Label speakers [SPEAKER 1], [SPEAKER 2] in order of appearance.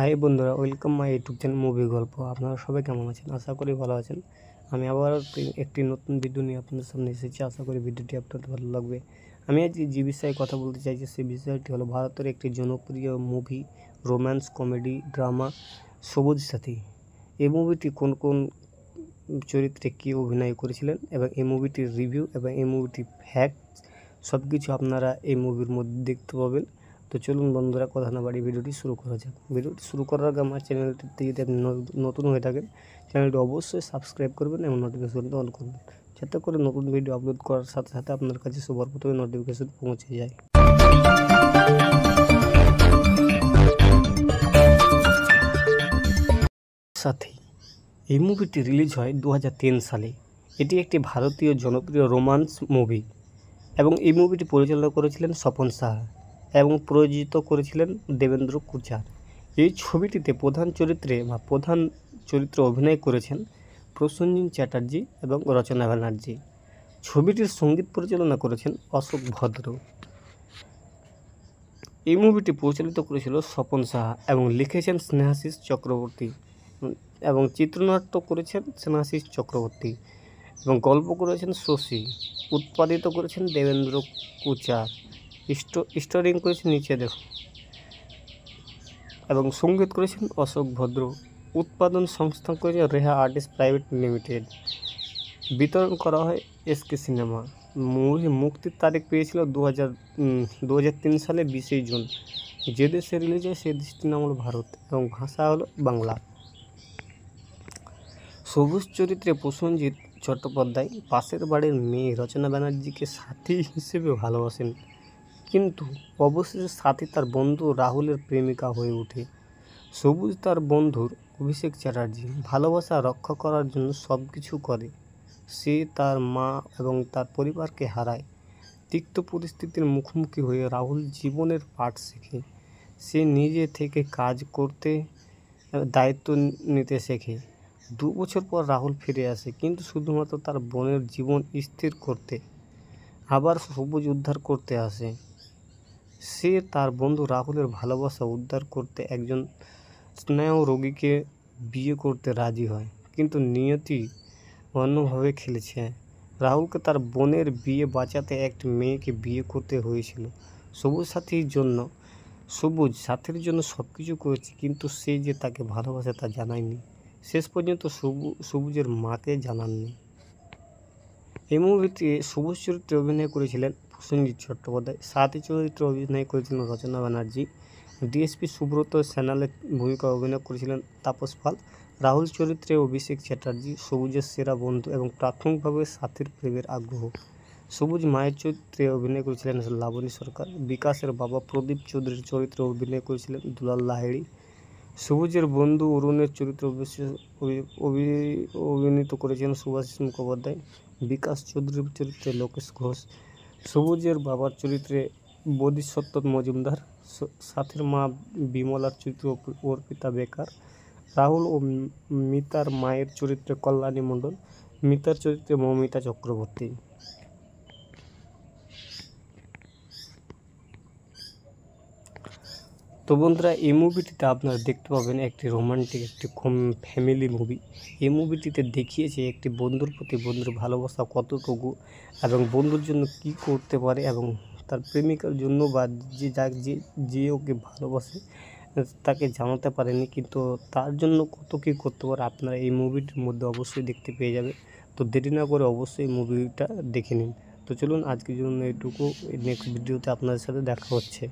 [SPEAKER 1] High বন্ধুরা, welcome my YouTube channel movie গল্প। আপনারা সবাই কেমন আছেন? আশা করি ভালো আছেন। আমি আবার একটি নতুন ভিডিও নিয়ে আপনাদের সামনে এসেছি। আশা করি ভিডিওটি আপনাদের ভালো লাগবে। আমি আজ যে বিষয়ে কথা বলতে চাইছি সেই বিষয়টি হলো ভারতের একটি জনপ্রিয় মুভি, রোম্যান্স কমেডি ড্রামা সবুজ সাথী। এই মুভিটি কোন কোন চরিত্রে কী অভিনয় করেছিলেন এবং এই মুভিটির রিভিউ এবং এই মুভিটির ফ্যাক্টস সব কিছু আপনারা এই মুভির মধ্যে দেখতে পাবেন। তো চলুন বন্ধুরা, কথা না বাড়িয়ে ভিডিওটি শুরু করা যাক। ভিডিওটি শুরু করার আগে আমার চ্যানেলটিতে যদি আপনি নতুন হয়ে থাকেন, চ্যানেলটি অবশ্যই সাবস্ক্রাইব করবেন এবং নোটিফিকেশনটা অন করবেন, যাতে করে নতুন ভিডিও আপলোড করার সাথে সাথে আপনার কাছে সবার প্রথমে নোটিফিকেশন পৌঁছে যায়। সাথী এই মুভিটি রিলিজ হয় 2003 সালে। এটি একটি ভারতীয় জনপ্রিয় রোমান্স মুভি এবং এই মুভিটি পরিচালনা করেছিলেন স্বপন সাহা এবং প্রযোজিত করেছিলেন দেবেন্দ্র কুচার। এই ছবিটিতে প্রধান চরিত্রে অভিনয় করেছেন প্রসেনজিৎ চ্যাটার্জি এবং রচনা ব্যানার্জি। ছবিটির সঙ্গীত পরিচালনা করেছেন অশোক ভদ্র। এই মুভিটি পরিচালিত করেছিল স্বপন সাহা এবং লিখেছেন স্নেহাশিস চক্রবর্তী এবং চিত্রনাট্য করেছেন স্নেহাশিস চক্রবর্তী এবং গল্প করেছেন শশী। উৎপাদিত করেছেন দেবেন্দ্র কুচার। স্টারিং করেছেন নিচে দেখুন এবং সঙ্গীত করেছেন অশোক ভদ্র। উৎপাদন সংস্থা করেছে রেহা আর্টিস্ট প্রাইভেট লিমিটেড। বিতরণ করা হয় এসকে সিনেমা। মুভি মুক্তির তারিখ পেয়েছিল 2003 সালে 20 জুন। যে দেশে রিলিজ হয় সেই দেশটির নাম হলো ভারত এবং ভাষা হলো বাংলা। সবুজ চরিত্রে প্রসেনজিৎ চট্টোপাধ্যায় পাশের বাড়ির মেয়ে রচনা ব্যানার্জিকে সাথী হিসেবে ভালোবাসেন, কিন্তু অবশেষে সাথী তার বন্ধু রাহুলের প্রেমিকা হয়ে ওঠে। সবুজ তার বন্ধুর অভিষেক চ্যাটার্জি ভালোবাসা রক্ষা করার জন্য সব কিছু করে। সে তার মা এবং তার পরিবারকে হারায়। তিক্ত পরিস্থিতির মুখোমুখি হয়ে রাহুল জীবনের পাঠ শেখে। সে নিজে থেকে কাজ করতে দায়িত্ব নিতে শেখে। 2 বছর পর রাহুল ফিরে আসে, কিন্তু শুধুমাত্র তার বোনের জীবন স্থির করতে। আবার সবুজ উদ্ধার করতে আসে। সে তার বন্ধু রাহুলের ভালোবাসা উদ্ধার করতে একজন স্নায়ু রোগীকে বিয়ে করতে রাজি হয়, কিন্তু নিয়তি অন্যভাবে খেলেছে। রাহুলকে তার বোনের বিয়ে বাঁচাতে একটি মেয়েকে বিয়ে করতে হয়েছিল। সবুজ সাথীর জন্য সব কিছু করেছে, কিন্তু সে যে তাকে ভালোবাসে তা জানায়নি। শেষ পর্যন্ত সবুজের মাকে জানাননি। এই মুভিতে সবুজ চরিত্রে অভিনয় করেছিলেন প্রসেনজিৎ চট্টোপাধ্যায়। সাথী চরিত্রে অভিনয় করেছিলেন রচনা ব্যানার্জি। ডিএসপি সুব্রত স্যানালের ভূমিকায় অভিনয় করেছিলেন তাপস পাল। রাহুল চরিত্রে অভিষেক চ্যাটার্জি, সবুজের সেরা বন্ধু এবং প্রাথমিকভাবে সাথীর প্রেমের আগ্রহ। সবুজ মায়ের চরিত্রে অভিনয় করেছিলেন লাবণী সরকার। বিকাশের বাবা প্রদীপ চৌধুরীর চরিত্রে অভিনয় করেছিলেন দুলাল লাহিড়ী। সবুজের বন্ধু অরুণের চরিত্রে অভিনীত করেছিলেন সুভাষিস মুখোপাধ্যায়। বিকাশ চৌধুরীর চরিত্রে লোকেশ ঘোষ। সবুজের বাবার চরিত্রে বোধিসত্ত্ব মজুমদার। সাথীর মা বিমলার চরিত্রে অর্পিতা বেকার। রাহুল ও মিতার মায়ের চরিত্রে কল্যাণী মণ্ডল। মিতার চরিত্রে মৌমিতা চক্রবর্তী। তো বন্ধুরা, এই মুভিটিতে আপনারা দেখতে পাবেন একটি রোমান্টিক, একটি ফ্যামিলি মুভি। এই মুভিটিতে দেখিয়েছে একটি বন্ধুর প্রতি বন্ধুর ভালোবাসা কতটুকু এবং বন্ধুর জন্য কি করতে পারে এবং তার প্রেমিকার জন্য বা যে ওকে ভালোবাসে তাকে জানাতে পারেনি, কিন্তু তার জন্য কত কী করতে পারে আপনারা এই মুভিটির মধ্যে অবশ্যই দেখতে পেয়ে যাবে। তো দেরি না করে অবশ্যই মুভিটা দেখে নিন। তো চলুন, আজকের জন্য এটুকু। নেক্সট ভিডিওতে আপনাদের সাথে দেখা হচ্ছে।